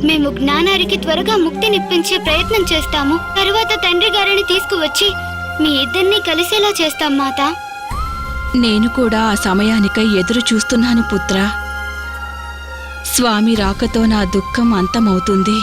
మేము జ్ఞానారికి త్వరగా ముక్తినిప్పించే ప్రయత్నం చేస్తాము. తరువాత తండ్రి గారిని తీసుకువచ్చి మీ ఇద్దరినీ కలిసేలా చేస్తాం మాతా. నేను కూడా ఆ సమయానికై ఎదురు చూస్తున్నాను పుత్రా. స్వామి రాకతో నా దుఃఖం అంతమవుతుంది.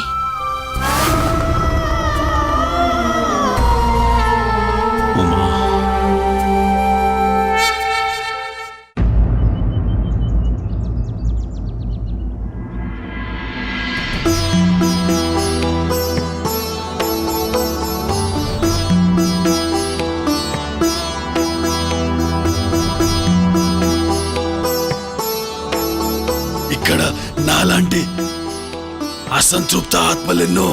ఇక్కడ నాలాంటి అసంతృప్త ఆత్మలెన్నో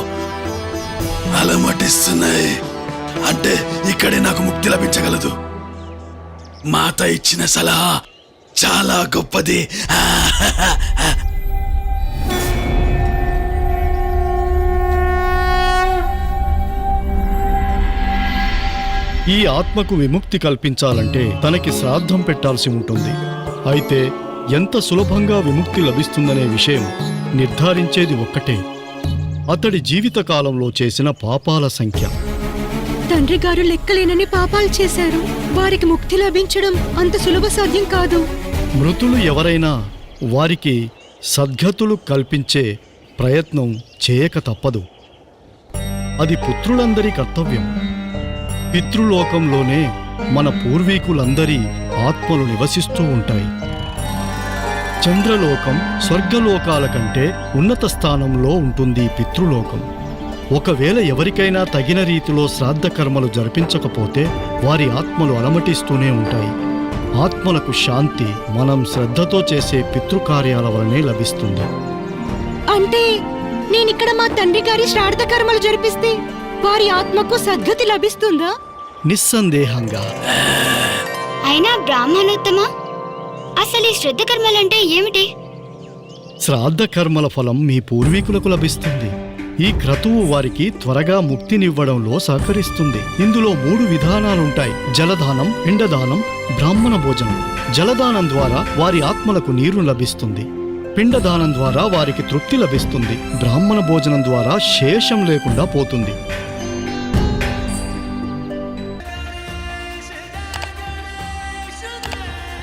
అలమటిస్తున్నాయి. అంటే ఇక్కడే నాకు ముక్తి లభించగలదు. మాత ఇచ్చిన సలహా చాలా గొప్పది. ఈ ఆత్మకు విముక్తి కల్పించాలంటే తనకి శ్రాద్ధం పెట్టాల్సి ఉంటుంది. అయితే ఎంత సులభంగా విముక్తి లభిస్తుందనే విషయం నిర్ధారించేది ఒక్కటే, అతడి జీవితకాలంలో చేసిన పాపాల సంఖ్య. తండ్రి గారు లెక్కలేనని పాపాలు చేశారు. వారికి ముక్తి లభించడం అంత సులభ సాధ్యం కాదు. మృతులు ఎవరైనా వారికి సద్గతులు కల్పించే ప్రయత్నం చేయక తప్పదు. అది పుత్రులందరి కర్తవ్యం. పితృలోకంలోనే మన పూర్వీకులందరి ఆత్మలు నివసిస్తూ ఉంటాయి. చంద్రలోకం స్వర్గలోకాల కంటే ఉన్నత స్థానంలో ఉంటుంది పితృలోకం. ఒకవేళ ఎవరికైనా తగిన రీతిలో శ్రాద్ధ కర్మలు జరిపించకపోతే వారి ఆత్మలు అలమటిస్తూనే ఉంటాయి. ఆత్మలకు శాంతి మనం శ్రద్ధతో చేసే పితృకార్యాల వలనే లభిస్తుంది. అంటే నేనిక్కడ మా తండ్రి గారి శ్రాద్ధ కర్మలు జరిపిస్తే వారి ఆత్మకు సద్గతి లభిస్తుందా? నిస్సందేహంగా. అయినా బ్రాహ్మణోత్తమ, అసలు ఈ శ్రద్ధ కర్మలంటే ఏమిటి? శ్రాద్ధ కర్మల ఫలం మీ పూర్వీకులకు లభిస్తుంది. ఈ క్రతువు వారికి త్వరగా ముక్తినివ్వడంలో సహకరిస్తుంది. ఇందులో 3 విధానాలుంటాయి: జలదానం, పిండదానం, బ్రాహ్మణ భోజనం. జలదానం ద్వారా వారి ఆత్మలకు నీరు లభిస్తుంది. పిండదానం ద్వారా వారికి తృప్తి లభిస్తుంది. బ్రాహ్మణ భోజనం ద్వారా శేషం లేకుండా పోతుంది.